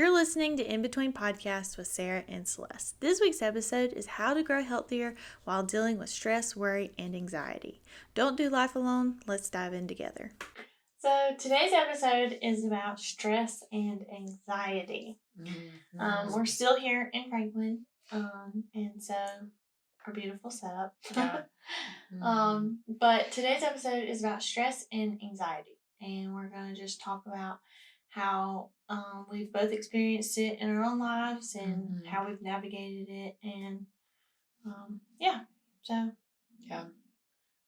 You're listening to In Between Podcasts with Sarah and Celeste. This week's episode is how to grow healthier while dealing with stress, worry, and anxiety. Don't do life alone. Let's dive in together. So today's episode is about stress and anxiety. We're still here in Franklin, and so our beautiful setup. Yeah. But today's episode is about stress and anxiety, and we're going to just talk about how we've both experienced it in our own lives and how we've navigated it, and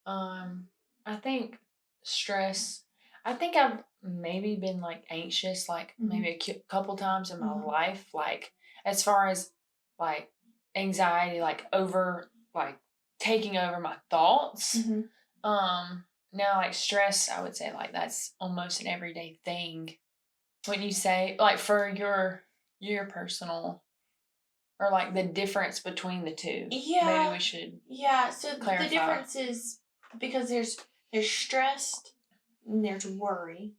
I think stress. I think I've maybe been like anxious, like maybe a couple times in my life, like as far as like anxiety, like over like taking over my thoughts. Now like stress, I would say like that's almost an everyday thing. Wouldn't you say, like for your personal, or like the difference between the two? Yeah. Maybe we should. Yeah. So clarify. The difference is because there's stress and there's worry,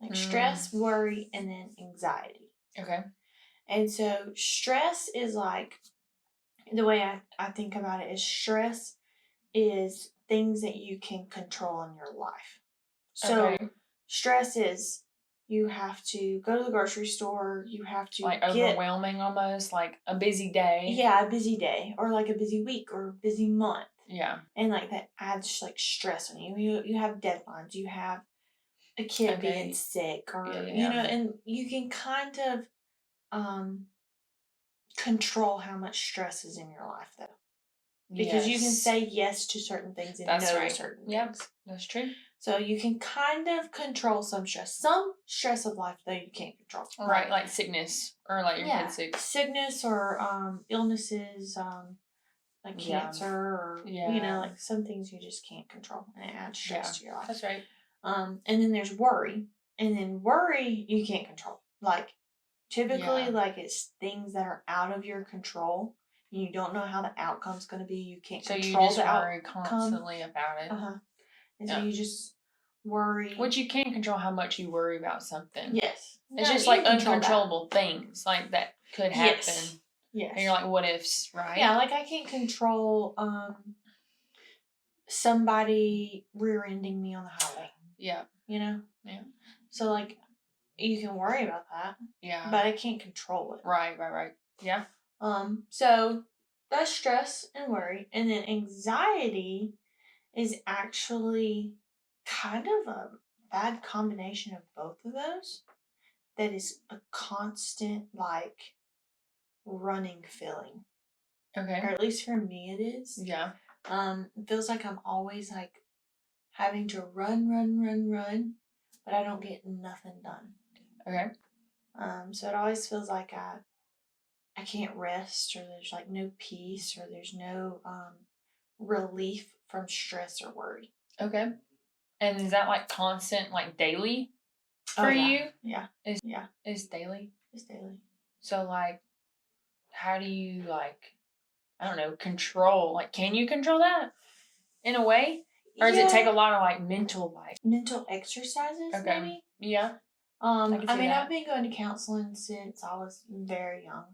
like stress, worry, and then anxiety. Okay. And so stress is like, the way I think about it is stress is things that you can control in your life. So stress is you have to go to the grocery store, you have to like overwhelming almost, like a busy day. Yeah, a busy day, or like a busy week, or a busy month. Yeah. And like that adds like stress on you. You have deadlines, you have a kid being sick, or you know, and you can kind of control how much stress is in your life though. Because you can say yes to certain things and no to certain things. That's true. So you can kind of control some stress. Some stress of life, though, you can't control. Right, like sickness, or like your kid sick. Sickness or illnesses, like cancer, or, you know, like some things you just can't control, and it adds stress to your life. That's right. And then there's worry. And then worry you can't control. Like, typically, like, it's things that are out of your control. You don't know how the outcome's going to be. You can't control the outcome. So you just worry constantly about it. And so you just worry. Which you can control how much you worry about something. Yes. It's just like uncontrollable things like that could happen. Yes. And you're like, what ifs, right? Yeah, like I can't control somebody rear-ending me on the highway. Yeah. You know? Yeah. So like you can worry about that. Yeah. But I can't control it. Right. Yeah. So that's stress and worry. And then anxiety is actually kind of a bad combination of both of those. That is a constant, like, running feeling. Okay. Or at least for me it is. Yeah. It feels like I'm always, like, having to run, but I don't get nothing done. Okay. So it always feels like I can't rest, or there's, like, no peace, or there's no relief from stress or worry. Okay. And is that, like, constant, like, daily for you? Yeah. It's daily? It's daily. So, like, how do you, like, I don't know, control? Like, can you control that in a way? Or does it take a lot of, like, mental exercises, okay. maybe? Yeah. I mean, I've been going to counseling since I was very young.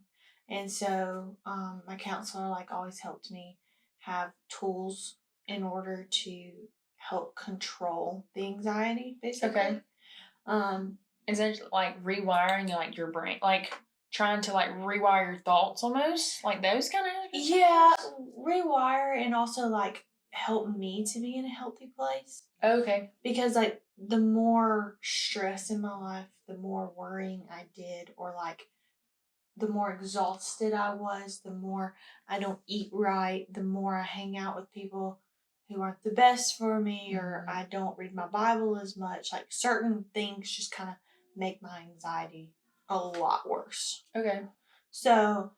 And so my counselor, like, always helped me have tools in order to help control the anxiety, basically. Okay. Is it, like, rewiring, like, your brain? Like, trying to, like, rewire your thoughts almost? Like, those kind of exercises? Yeah, rewire, and also, like, help me to be in a healthy place. Okay. Because, like, the more stress in my life, the more worrying I did, or, like, the more exhausted I was, the more I don't eat right, the more I hang out with people who aren't the best for me, or I don't read my Bible as much. Like, certain things just kind of make my anxiety a lot worse. Okay. So,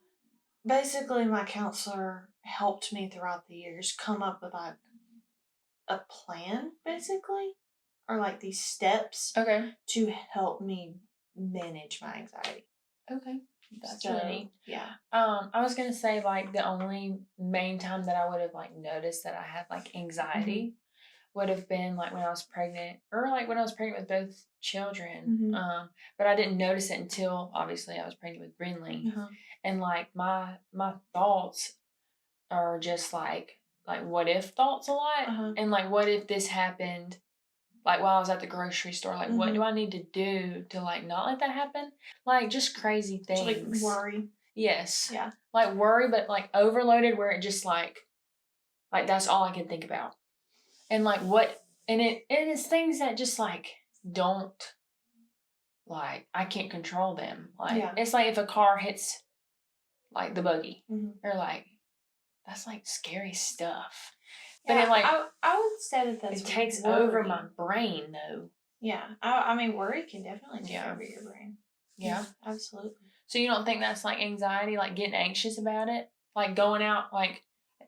basically, my counselor helped me throughout the years come up with, like, a plan, basically, or, like, these steps to help me manage my anxiety. Okay. That's really neat. Yeah. I was gonna say, like, the only main time that I would have, like, noticed that I had, like, anxiety would have been like when I was pregnant, or like when I was pregnant with both children. Mhm. But I didn't notice it until obviously I was pregnant with Brinley, Uh-huh. and like my thoughts are just like what if thoughts a lot, Uh-huh. and like what if this happened, like while I was at the grocery store, like what do Mhm. I need to do to like not let that happen? Like just crazy To like things. worry. Yes. Yeah. Like worry, but like overloaded where it just like that's all I can think about. And like what and it is things that just like don't, like I can't control them. Like Yeah. it's like if a car hits like the buggy, Mhm. or like that's like scary stuff. But Yeah, it like I would say that that's it takes worry. over my brain though. Yeah, I mean, worry can definitely take Yeah. over your brain. Yeah. Absolutely. So you don't think that's like anxiety, like getting anxious about it? Like going out, like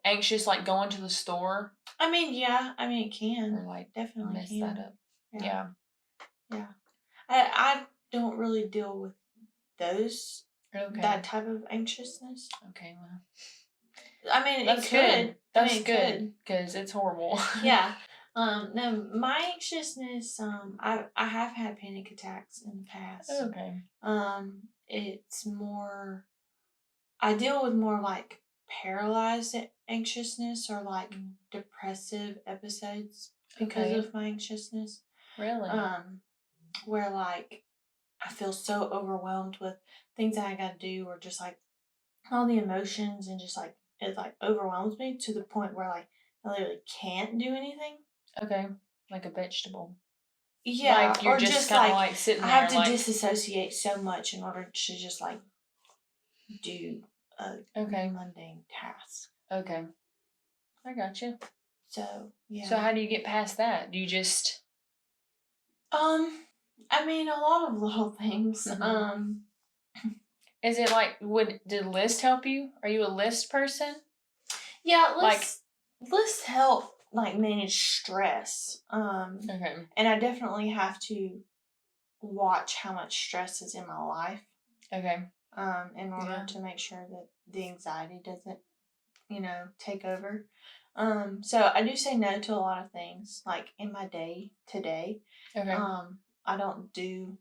anxious, like going to the store, I mean, yeah, I mean, it can. or like Definitely mess can. that up? Yeah. Yeah. I don't really deal with those, Okay. that type of anxiousness. Okay. Well, I mean, that's it could. good. That's I mean, it good could. because it's horrible. Yeah. No, my anxiousness, I have had panic attacks in the past. Okay. It's more, I deal with more like paralyzed anxiousness or like depressive episodes because Okay. of my anxiousness. Really? Where like I feel so overwhelmed with things that I gotta do, or just like all the emotions, and just like it like overwhelms me to the point where like I literally can't do anything. Okay. Like a vegetable. Yeah, Like you're or just just kind of like like sitting I there, have to like disassociate so much in order to just like do a okay, mundane task. okay, I got you. So yeah. So how do you get past that? Do you just I mean, a lot of little things. Is it like did list help you? Are you a list person? Yeah, Like lists help like manage stress. okay, And I definitely have to watch how much stress is in my life. okay, In order yeah, to make sure that the anxiety doesn't, take over. So I do say no to a lot of things, like in my day today. okay. I don't do.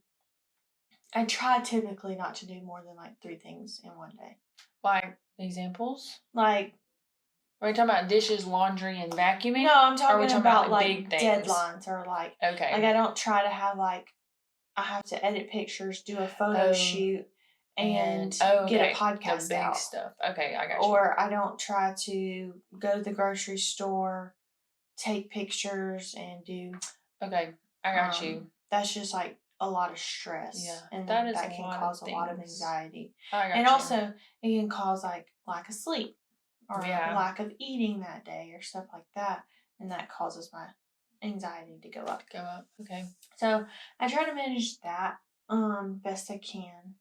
I try typically not to do more than like 3 things in one day. Like examples? Like, Are we talking about dishes, laundry, and vacuuming? no, I'm Or are we talking talking about like like big things? deadlines, or like Okay. I don't try to have like I have to edit pictures, do a photo Oh, shoot, and oh, get a okay. podcast The big out. stuff. Okay, I got you. Or I don't try to go to the grocery store, take pictures, and do. Okay, I got you. That's just like a lot of stress. Yeah, And that is that a can lot cause of a lot of things. anxiety. I got And you. also, it can cause like lack of sleep, or Yeah. lack of eating that day, or stuff like that. And that causes my anxiety to go up. Okay. So I try to manage that best I can.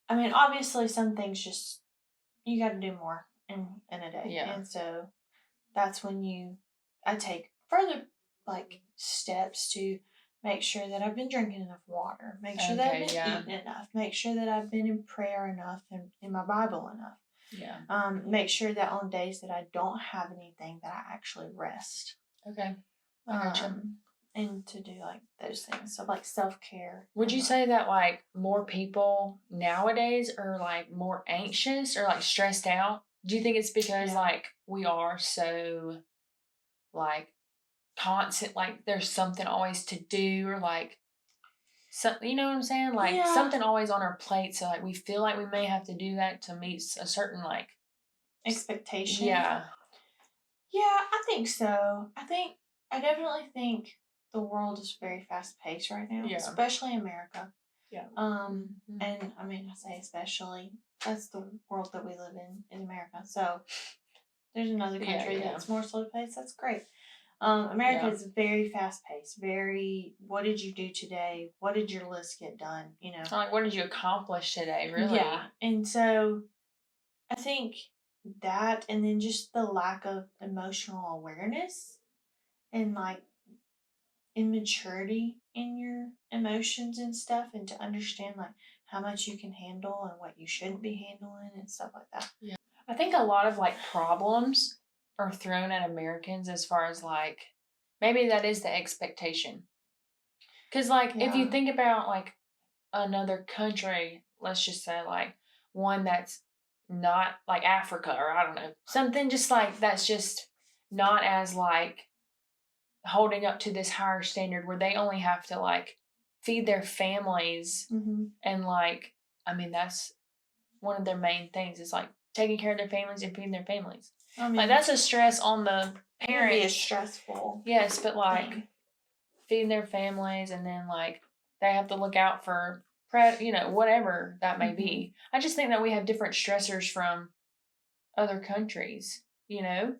I mean, obviously, some things just you got to do more in a day, Yeah. and so that's when I take further like steps to make sure that I've been drinking enough water, make sure that I've been eating enough, make sure that I've been in prayer enough and in my Bible enough. Yeah. Make sure that on days that I don't have anything, that I actually rest. Okay. I gotcha. And to do like those things. So like self-care. Would you say that like more people nowadays are like more anxious or like stressed out? Do you think it's because like we are so like constant, like there's something always to do, or like something, you know what I'm saying? Like something always on our plate, so like we feel like we may have to do that to meet a certain like expectation? Yeah. Yeah, I think so. I definitely think the world is very fast paced right now, especially America. Yeah. And I mean, I say especially, that's the world that we live in America. So there's another country that's more slow paced. That's great. America is very fast paced. Very, what did you do today? What did your list get done? Like, what did you accomplish today? Really? Yeah. And so I think that, and then just the lack of emotional awareness, and like immaturity in your emotions and stuff, and to understand like how much you can handle and what you shouldn't be handling and stuff like that. Yeah. I think a lot of like problems are thrown at Americans as far as like maybe that is the expectation. Because, like, if you think about, like, another country, let's just say, like, one that's not, like, Africa or I don't know, something just, like, that's just not as, like, holding up to this higher standard where they only have to, like, feed their families and, like, I mean, that's one of their main things is, like, taking care of their families and feeding their families. I mean, like, that's a stress on the It can parents. be a stressful Yes, but, like, thing. feeding their families and then, like, they have to look out for, whatever that may be. I just think that we have different stressors from other countries, And,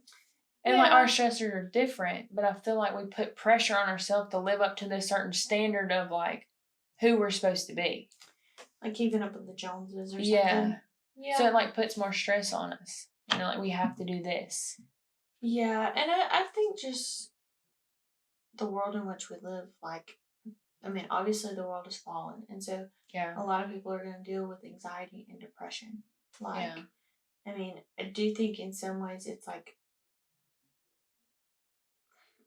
like, our stressors are different, but I feel like we put pressure on ourselves to live up to this certain standard of, like, who we're supposed to be. Like keeping up with the Joneses or something. Yeah. So it, like, puts more stress on us. Like, we have to do this. Yeah, and I think just the world in which we live, like, I mean, obviously the world has fallen, and so a lot of people are going to deal with anxiety and depression. Like, I mean, I do think in some ways it's like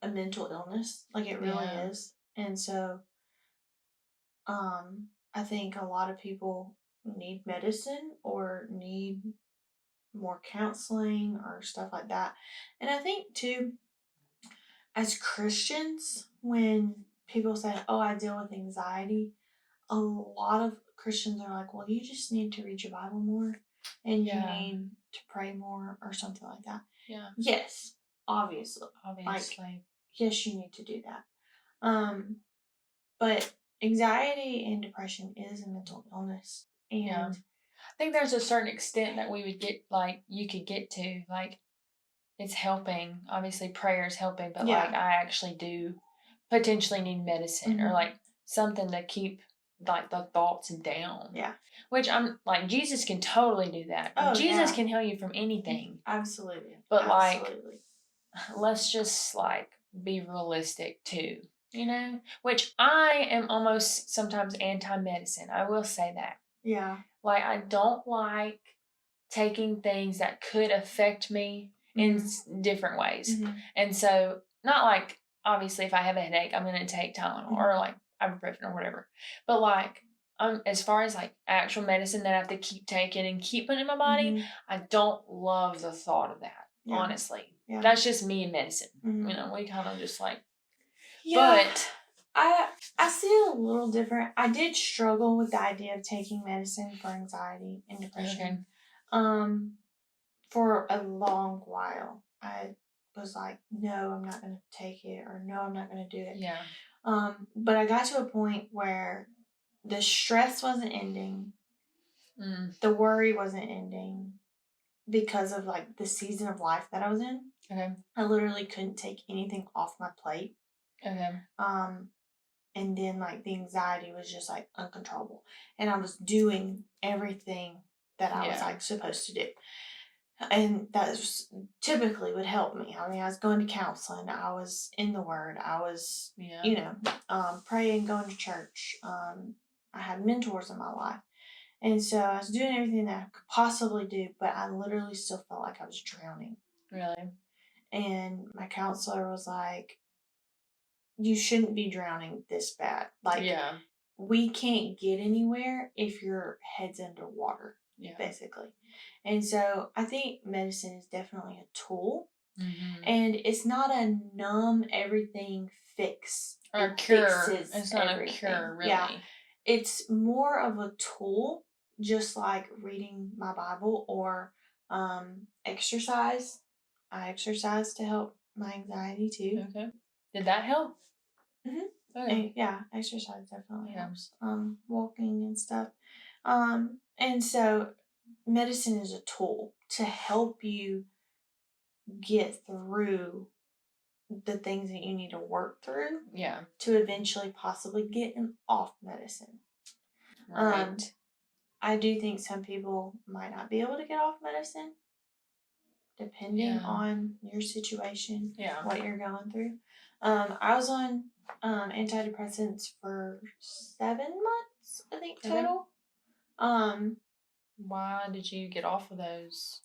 a mental illness, like it really is, and so, I think a lot of people need medicine or need more counseling or stuff like that, and I think too, as Christians, when people say, "Oh, I deal with anxiety," a lot of Christians are like, well, you just need to read your Bible more and you need to pray more or something like that. Yeah. Yes, obviously. Like, yes, you need to do that. But anxiety and depression is a mental illness. And I think there's a certain extent that we would get, like, you could get to, like, it's helping. Obviously, prayer is helping, but, like, I actually do potentially need medicine or, like, something to keep, like, the thoughts down. Yeah. Which I'm, like, Jesus can totally do that. Oh, Jesus can heal you from anything. Absolutely. But, like, let's just, like, be realistic, too. Which I am almost sometimes anti-medicine. I will say that. Yeah. Like, I don't like taking things that could affect me in different ways. And so, not like, obviously, if I have a headache, I'm going to take Tylenol or, like, ibuprofen or whatever. But, like, as far as, like, actual medicine that I have to keep taking and keep putting in my body, I don't love the thought of that, honestly. Yeah. That's just me and medicine. We kind of just, like... Yeah. But I see it a little different. I did struggle with the idea of taking medicine for anxiety and depression. Okay. For a long while. I was like, no, I'm not going to take it, or no, I'm not going to do it. Yeah. But I got to a point where the stress wasn't ending. The worry wasn't ending because of, like, the season of life that I was in. Okay. I literally couldn't take anything off my plate. Okay. And then, like, the anxiety was just, like, uncontrollable. And I was doing everything that I was, like, supposed to do. And that typically would help me. I mean, I was going to counseling. I was in the Word. I was, praying, going to church. I had mentors in my life. And so I was doing everything that I could possibly do, but I literally still felt like I was drowning. Really? And my counselor was like, you shouldn't be drowning this bad. Like, we can't get anywhere if your head's underwater, basically. And so I think medicine is definitely a tool. And it's not a numb everything fix. Or a cure. It's not everything. A cure, really. Yeah. It's more of a tool, just like reading my Bible or exercise. I exercise to help my anxiety too. Okay. Did that help? Okay. And, exercise definitely helps. Walking and stuff. And so medicine is a tool to help you get through the things that you need to work through. Yeah. To eventually possibly get off medicine. Right. I do think some people might not be able to get off medicine, depending on your situation, what you're going through. I was on antidepressants for 7 months, I think, total. Why did you get off of those?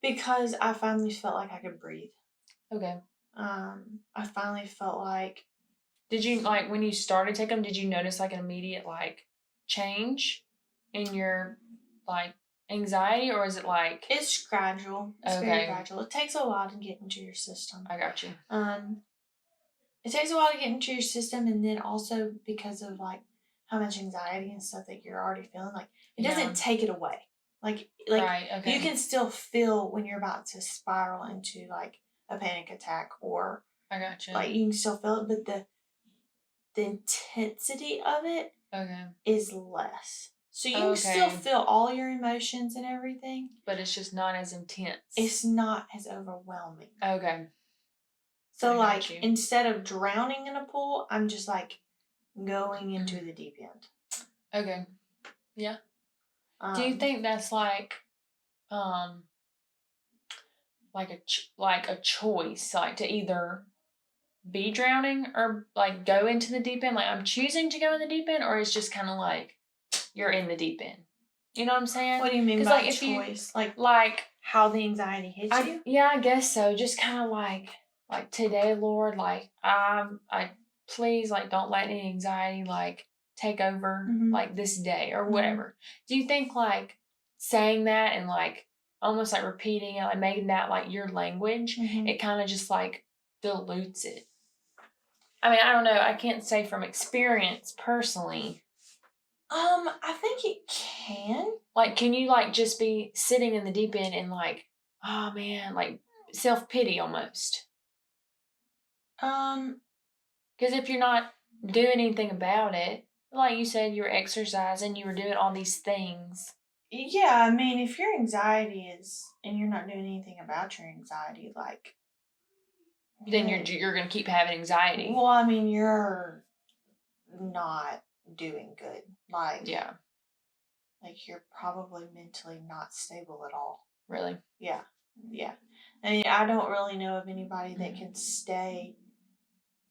Because I finally felt like I could breathe. Okay. I finally felt like. Did you, like, when you started taking them, did you notice, like, an immediate, like, change in your, like, anxiety, or is it, like... It's gradual. It's very gradual. It takes a while to get into your system. I got you. It takes a while to get into your system, and then also because of, like, how much anxiety and stuff that you're already feeling, like, it doesn't take it away. Like, right, okay. You can still feel when you're about to spiral into, like, a panic attack, or... I got you. Like, you can still feel it, but the intensity of it is less. So you can still feel all your emotions and everything. But it's just not as intense. It's not as overwhelming. Okay. So, like, instead of drowning in a pool, I'm just, like, going into the deep end. Okay. Yeah. Do you think that's, like a choice, like, to either be drowning or, like, go into the deep end? Like, I'm choosing to go in the deep end, or it's just kind of like you're in the deep end. You know what I'm saying? What do you mean by like, choice? Like how the anxiety hits you? Yeah, I guess so. Just kind of like today, Lord, like, I please, like, don't let any anxiety, like, take over, like, this day or whatever. Do you think, like, saying that and, like, almost like repeating it, like making that like your language, it kind of just like dilutes it? I mean, I don't know. I can't say from experience personally. I think it can. Like, can you, like, just be sitting in the deep end and, like, oh man, like, self-pity almost? Because if you're not doing anything about it, like you said, you were exercising, you were doing all these things. Yeah, I mean, if your anxiety is, and you're not doing anything about your anxiety, like... Then you're going to keep having anxiety. Well, I mean, you're not doing good. Like... Yeah. Like, you're probably mentally not stable at all. Really? Yeah. Yeah. I mean, I don't really know of anybody that can stay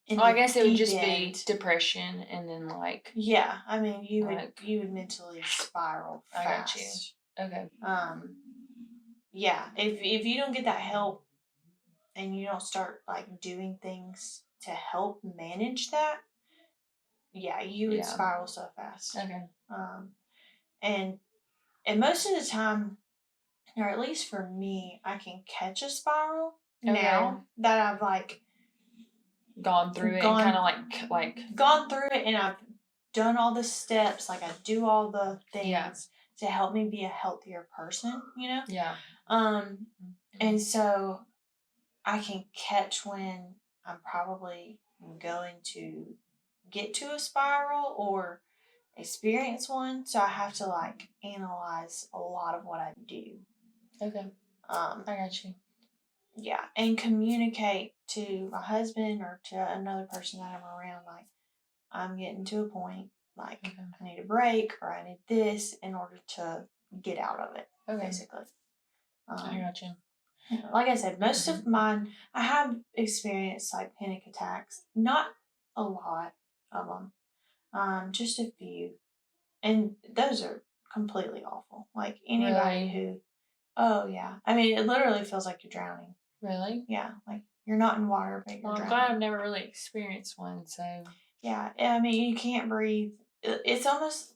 in I guess it would just end. Be depression, and then, like... Yeah. I mean, you would mentally spiral fast. I got you. Okay. Yeah. If you don't get that help and you don't start, like, doing things to help manage that, yeah, you would spiral so fast. Okay. And most of the time, or at least for me, I can catch a spiral now that I've, like, gone through it and kind of like gone through it, and I've done all the steps, like, I do all the things to help me be a healthier person, you know? Yeah. And so I can catch when I'm probably going to get to a spiral or experience one. So I have to, like, analyze a lot of what I do. Okay. I got you. Yeah, and communicate to my husband or to another person that I'm around, like, I'm getting to a point, like, I need a break or I need this in order to get out of it, basically. I got you. Like I said, most of mine, I have experienced, like, panic attacks. Not a lot of them, just a few. And those are completely awful. Like, anybody who, oh yeah. I mean, it literally feels like you're drowning. Really? Yeah, like, you're not in water, but you're drowning. I'm glad I've never really experienced one, so... Yeah, I mean, you can't breathe. It's almost...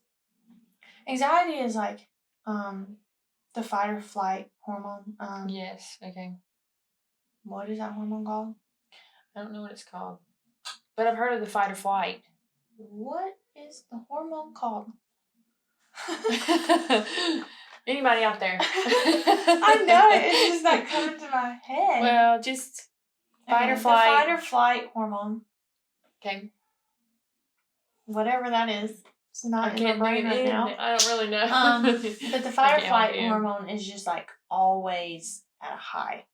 Anxiety is like, the fight or flight hormone. Yes, okay. What is that hormone called? I don't know what it's called. But I've heard of the fight or flight. What is the hormone called? Anybody out there? I know it. It's just not coming to my head. Well, just fight or flight. The fight or flight hormone. Okay. Whatever that is. It's not in my brain right now. I don't really know. But the fight or flight hormone is just, like, always at a high,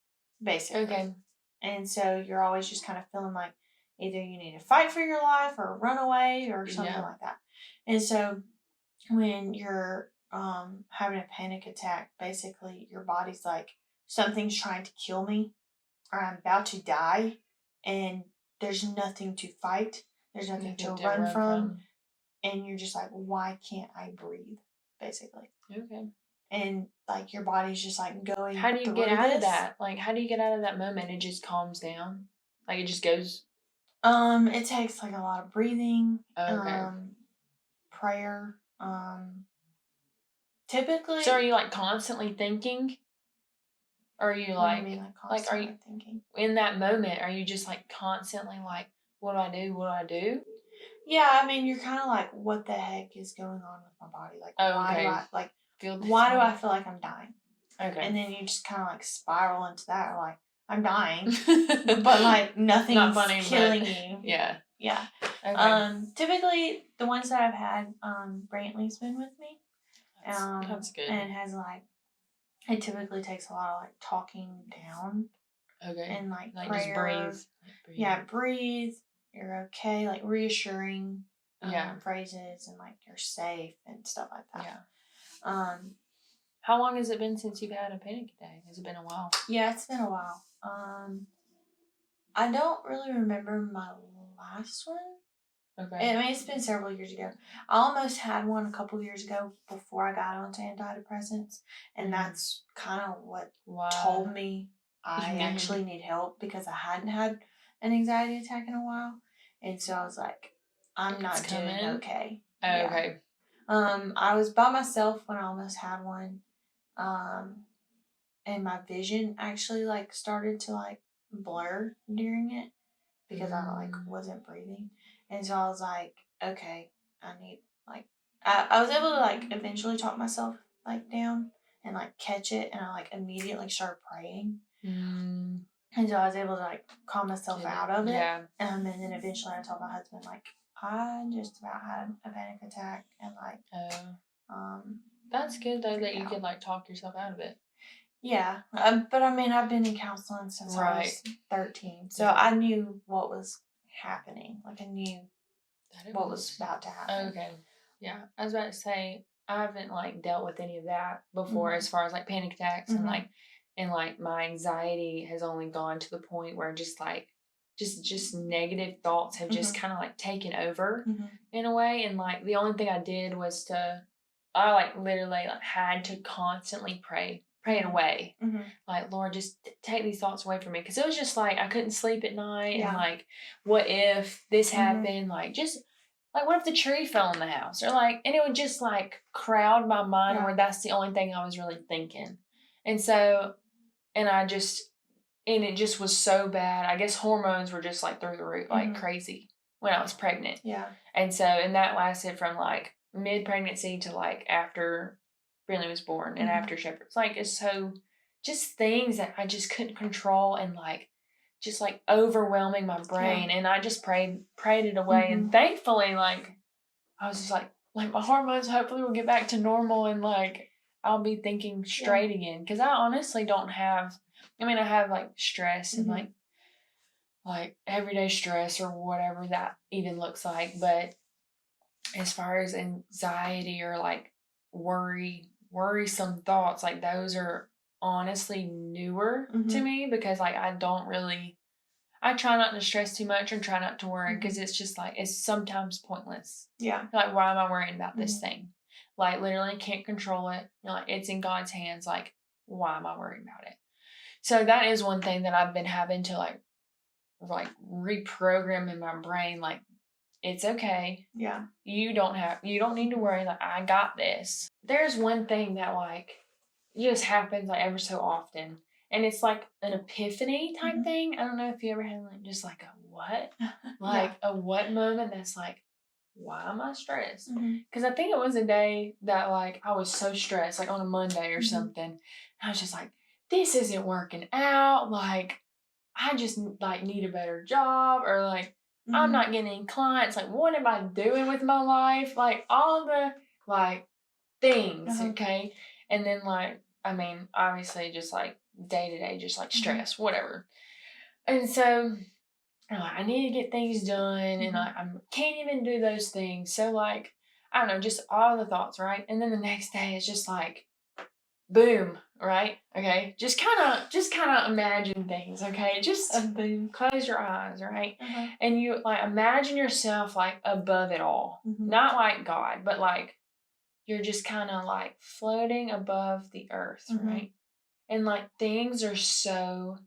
basically. Okay. And so you're always just kind of feeling like either you need to fight for your life or run away or something like that. And so when you're having a panic attack, basically your body's like, something's trying to kill me, or I'm about to die, and there's nothing to fight. There's nothing to run from. And you're just like, why can't I breathe? Basically. Okay. And, like, your body's just, like, going. How do you get out of that? Like, how do you get out of that moment? It just calms down? Like, it just goes? It takes like a lot of breathing, Okay. prayer, typically. So are you, like, constantly thinking? Or are you, What do you like, mean, like are you, constantly thinking? in that moment, are you just, like, constantly, like, what do I do? What do I do? Yeah, I mean, you're kind of like, what the heck is going on with my body? Like, Oh, why do okay. I, like, Feel this why do way? I feel like I'm dying? Okay. And then you just kind of like spiral into that, like, I'm dying, but like nothing's Not funny, killing but you. yeah. Yeah. Okay. Typically the ones that I've had, Brantley's been with me. That's good. And it has like, it typically takes a lot of like talking down. Okay. And like Like, prayer. just breathe. Like, breathe. Yeah, breathe. You're okay. Like reassuring Yeah. phrases and like you're safe and stuff like that. Yeah. How long has it been since you've had a panic attack? Has it been a while? Yeah, it's been a while. I don't really remember my last one. Okay. I mean, it's been several years ago. I almost had one a couple years ago before I got onto antidepressants, and that's kind of what told me I actually need help because I hadn't had an anxiety attack in a while, and so I was like, I'm not doing okay. Oh, yeah. Okay. I was by myself when I almost had one, and my vision actually like started to like blur during it because I like wasn't breathing. And so I was like, okay, I need like I was able to like eventually talk myself like down and like catch it, and I like immediately started praying. And so I was able to like calm myself out of it. Yeah. And then eventually I told my husband like I just about had a panic attack and like that's good though that you could like talk yourself out of it. Yeah, but I mean, I've been in counseling since I was 13, so I knew what was happening. Like, I knew what was about to happen. Okay, yeah. I was about to say, I haven't, like, dealt with any of that before as far as, like, panic attacks and, like, my anxiety has only gone to the point where just, like, just negative thoughts have just kind of, like, taken over in a way, and, like, the only thing I did was I, like, literally, like, had to constantly pray it away. Like, Lord, just take these thoughts away from me. Because it was just, like, I couldn't sleep at night. And, like, what if this happened? Like, just, like, what if the tree fell in the house? Or, like, and it would just, like, crowd my mind where that's the only thing I was really thinking. And so, and I just, and it just was so bad. I guess hormones were just, like, through the roof, like, crazy when I was pregnant. Yeah. And so, and that lasted from, like, mid-pregnancy to, like, after Brinley was born and after Shepherd's. Like, it's so, just things that I just couldn't control and, like, just, like, overwhelming my brain. And I just prayed it away. And thankfully, like, I was just like, my hormones hopefully will get back to normal and, like, I'll be thinking straight again. Because I honestly don't have, I mean, I have, like, stress and, like, everyday stress or whatever that even looks like. But as far as anxiety or, like, worrisome thoughts, like, those are honestly newer to me because, like, I try not to stress too much and try not to worry because it's just, like, it's sometimes pointless. Yeah. Like, why am I worrying about this thing? Like, literally can't control it. You know, like, it's in God's hands. Like, why am I worrying about it? So that is one thing that I've been having to, like reprogram in my brain. Like, it's okay. Yeah. You don't need to worry. Like, I got this. There's one thing that, like, just happens, like, ever so often. And it's like an epiphany type thing. I don't know if you ever had, like, just like a what? Like a what moment that's like, why am I stressed? Because I think it was a day that, like, I was so stressed, like on a Monday or something. And I was just like, this isn't working out. Like, I just, like, need a better job, or, like, I'm not getting any clients. Like, what am I doing with my life? Like, all the, like, things, okay? And then, like, I mean, obviously just, like, day to day, just, like, stress, whatever. And so, I'm like, I need to get things done, and I can't even do those things. So, like, I don't know, just all the thoughts, right? And then the next day, it's just like, boom, right? Okay, just kind of imagine things, okay? Just boom, close your eyes, right? And you, like, imagine yourself, like, above it all, not like God, but, like, you're just kind of, like, floating above the earth, right? And, like, things are so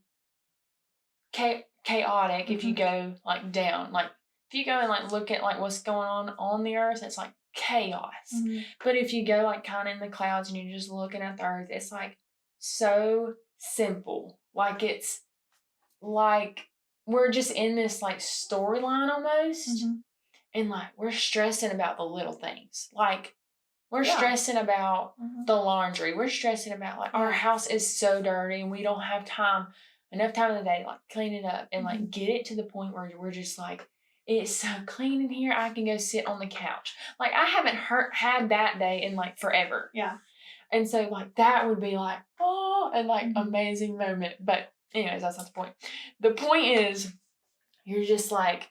chaotic if you go like down. Like if you go and like look at like what's going on the earth, it's like chaos. But if you go like kind of in the clouds and you're just looking at the earth, it's like so simple. Like it's like we're just in this like storyline almost, and like we're stressing about the little things. Like we're stressing about the laundry. We're stressing about like our house is so dirty and we don't have enough time in the day to like clean it up and like get it to the point where we're just like, it's so clean in here. I can go sit on the couch. Like I haven't had that day in like forever. Yeah. And so like that would be like, oh, and like amazing moment. But anyways, that's not the point. The point is you're just like,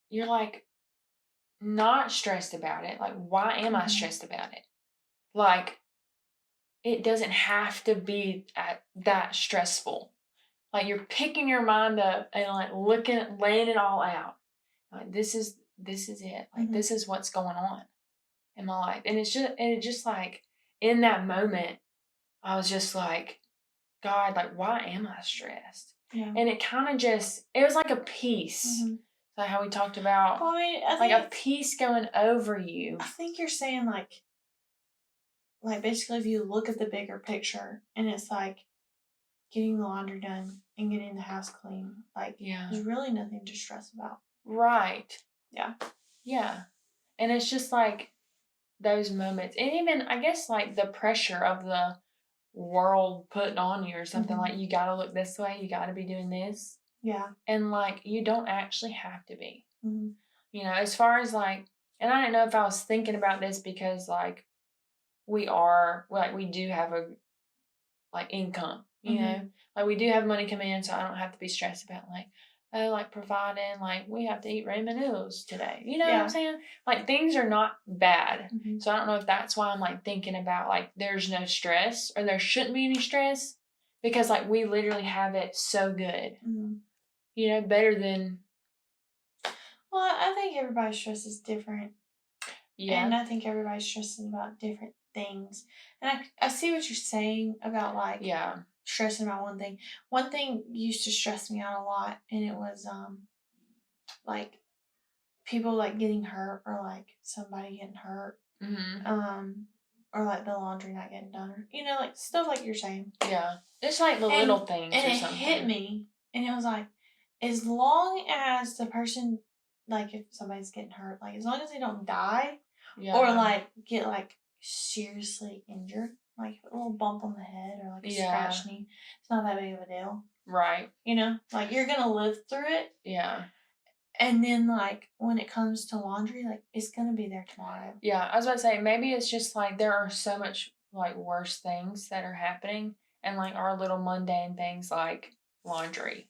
you're like not stressed about it. Like, why am I stressed about it? Like, it doesn't have to be that stressful. Like you're picking your mind up and like laying it all out. Like this is it. Like this is what's going on in my life. And it just like in that moment, I was just like, God, like why am I stressed? Yeah. And it kind of it was like a peace. Like how we talked about, well, I mean, I like a peace going over you. I think you're saying like basically if you look at the bigger picture and it's like getting the laundry done and getting the house clean, like there's really nothing to stress about. Right. Yeah. Yeah. And it's just like those moments. And even I guess like the pressure of the world putting on you or something like you gotta look this way, you gotta be doing this. Yeah. And like you don't actually have to be. You know, as far as like, and I don't know if I was thinking about this because like we do have a like income, you know, like we do have money coming in, so I don't have to be stressed about like, oh, like providing, like we have to eat ramen noodles today. You know what I'm saying? Like things are not bad. So I don't know if that's why I'm like thinking about like there's no stress or there shouldn't be any stress because like we literally have it so good. You know, better than. Well, I think everybody's stress is different. Yeah. And I think everybody's stressing about different things. And I see what you're saying about like stressing about one thing. One thing used to stress me out a lot, and it was like people like getting hurt or like somebody getting hurt. Or like the laundry not getting done, or you know, like stuff like you're saying. Yeah. It's like the little things and or it something. hit me, and it was like, as long as the person, like if somebody's getting hurt, like as long as they don't die or like get like seriously injured, like a little bump on the head or like a scratch knee, it's not that big of a deal. Right. You know, like you're gonna live through it. Yeah. And then like when it comes to laundry, like it's gonna be there tomorrow. Yeah, I was about to say maybe it's just like there are so much like worse things that are happening, and like our little mundane things like laundry,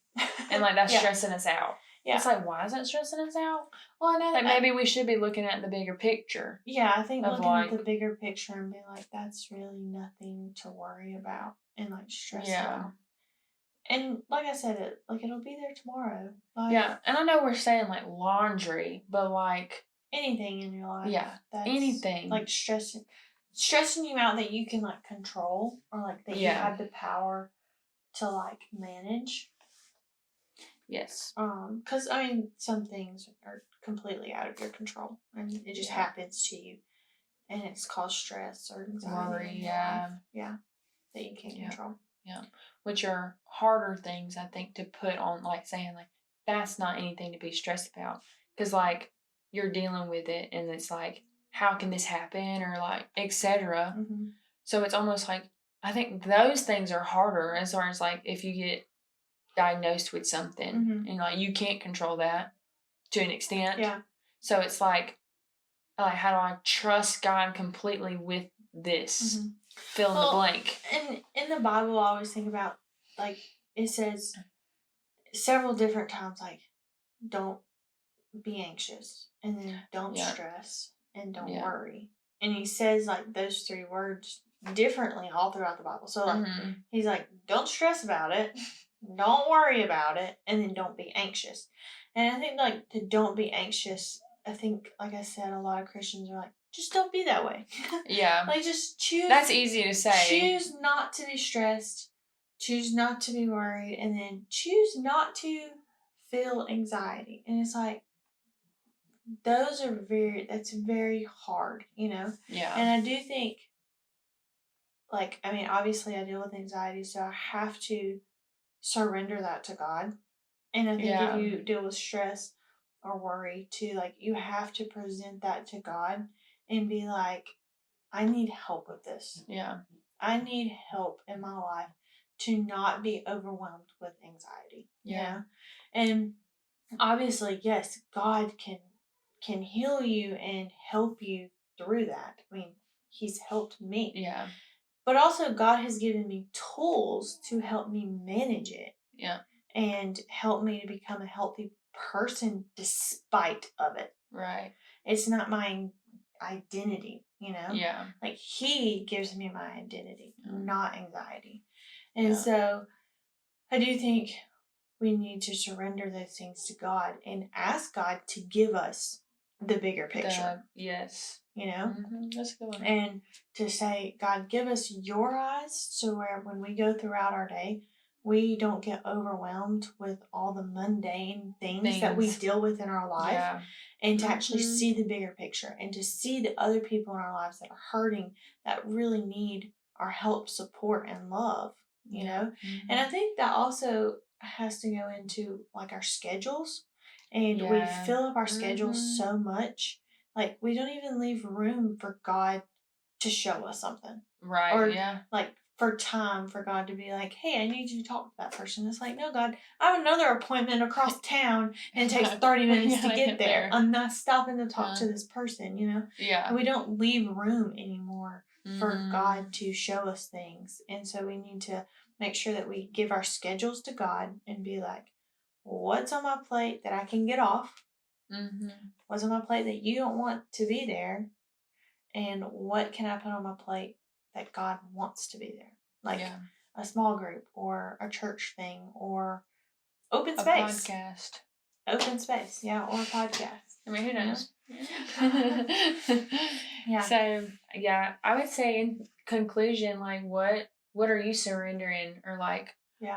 and like that's stressing us out. Yeah. It's like, why is that stressing us out? Well, I know like maybe we should be looking at the bigger picture. Yeah, I think looking at the bigger picture and being like, that's really nothing to worry about and like stress about. And like I said, it'll be there tomorrow. Like, yeah, and I know we're saying like laundry, but like anything in your life. Yeah, that's anything. Like stressing you out that you can like control or like that you have the power to like manage. Yes. Because I mean, some things are completely out of your control, and it just happens to you, and it's caused stress or anxiety. Worry, in your life. Yeah, that you can't control. Yeah, which are harder things I think to put on, like saying like that's not anything to be stressed about, because like you're dealing with it, and it's like how can this happen or like etc. So it's almost like I think those things are harder as far as like if you get diagnosed with something and like you can't control that to an extent. Yeah. So it's like how do I trust God completely with this? Fill in the blank. And in the Bible, I always think about like it says several different times like don't be anxious and then don't stress and don't worry. And he says like those three words differently all throughout the Bible. So like he's like, don't stress about it, don't worry about it, and then don't be anxious. And I think like to don't be anxious, I think like I said, a lot of Christians are like, just don't be that way. Yeah. Like just choose. That's easy to say. Choose not to be stressed. choose not to be worried, and then choose not to feel anxiety. And it's like, that's very hard, Yeah. And I do think, obviously I deal with anxiety, so I have to surrender that to God. And I think if you deal with stress or worry too, like, you have to present that to God and be like, I need help with this. Yeah. I need help in my life to not be overwhelmed with anxiety. Yeah. And obviously, yes, God can heal you and help you through that. I mean, He's helped me. Yeah. But also, God has given me tools to help me manage it. Yeah. And help me to become a healthy person despite of it. Right. It's not my identity, Yeah. Like, He gives me my identity, not anxiety. And Yeah. so I do think we need to surrender those things to God and ask God to give us the bigger picture. Yes. That's a good one. And to say, God, give us your eyes so where when we go throughout our day, we don't get overwhelmed with all the mundane things that we deal with in our life. Yeah. And to actually see the bigger picture and to see the other people in our lives that are hurting, that really need our help, support, and love, And I think that also has to go into like our schedules. And we fill up our schedules so much, like we don't even leave room for God to show us something. Right. Or like for time for God to be like, hey, I need you to talk to that person. It's like, no, God, I have another appointment across town and it takes 30 minutes to get there. I'm not stopping to talk to this person, Yeah. And we don't leave room anymore for God to show us things. And so we need to make sure that we give our schedules to God and be like, what's on my plate that I can get off? What's on my plate that you don't want to be there? And what can I put on my plate that God wants to be there? Like a small group or a church thing or open space. A podcast. Open space, yeah, or a podcast. I mean, who knows? Yeah. So, yeah, I would say in conclusion, like, what are you surrendering, or like,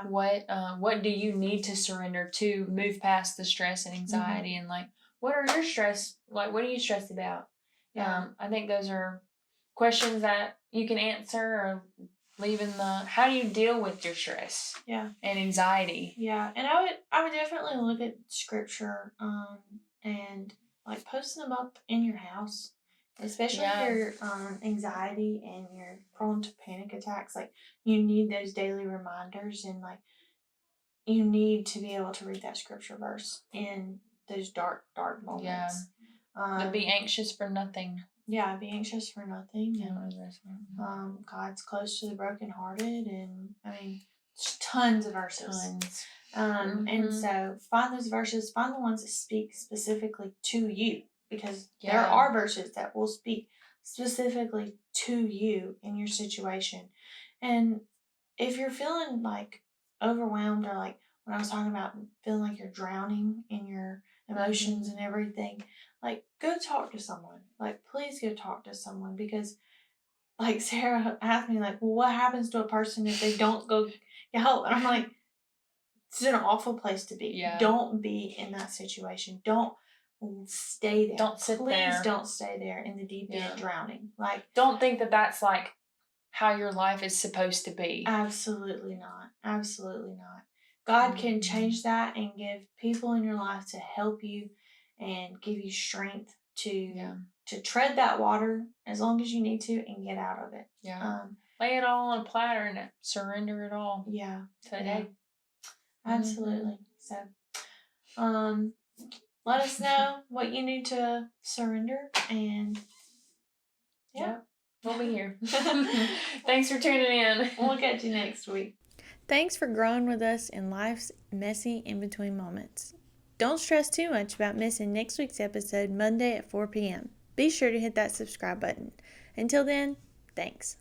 what do you need to surrender to move past the stress and anxiety, and like, what are your stress? Like, what are you stressed about? Yeah. I think those are questions that you can answer, or leave in the. How do you deal with your stress? Yeah. And anxiety. Yeah, and I would definitely look at scripture, and like posting them up in your house, especially if you're anxiety and you're prone to panic attacks. Like, you need those daily reminders, and like you need to be able to read that scripture verse in those dark moments. To be anxious for nothing. Yeah, be anxious for nothing. And God's close to the brokenhearted, and I mean, tons of verses. And so find those verses, find the ones that speak specifically to you, because there are verses that will speak specifically to you in your situation. And if you're feeling like overwhelmed, or like when I was talking about feeling like you're drowning in your emotions and everything, like, go talk to someone. Like, please go talk to someone, because like Sarah asked me, like, well, what happens to a person if they don't go get help? And I'm like, it's an awful place to be. Yeah. Don't be in that situation. Don't stay there. Don't sit there. Please don't stay there in the deep end drowning. Like, don't think that that's like how your life is supposed to be. Absolutely not. Absolutely not. God can change that and give people in your life to help you and give you strength to tread that water as long as you need to and get out of it. Yeah. Lay it all on a platter and surrender it all. Yeah. Today. Yeah. Absolutely. So, let us know what you need to surrender, and we'll be here. Thanks for tuning in. We'll catch you next week. Thanks for growing with us in life's messy in-between moments. Don't stress too much about missing next week's episode Monday at 4 p.m. Be sure to hit that subscribe button. Until then, thanks.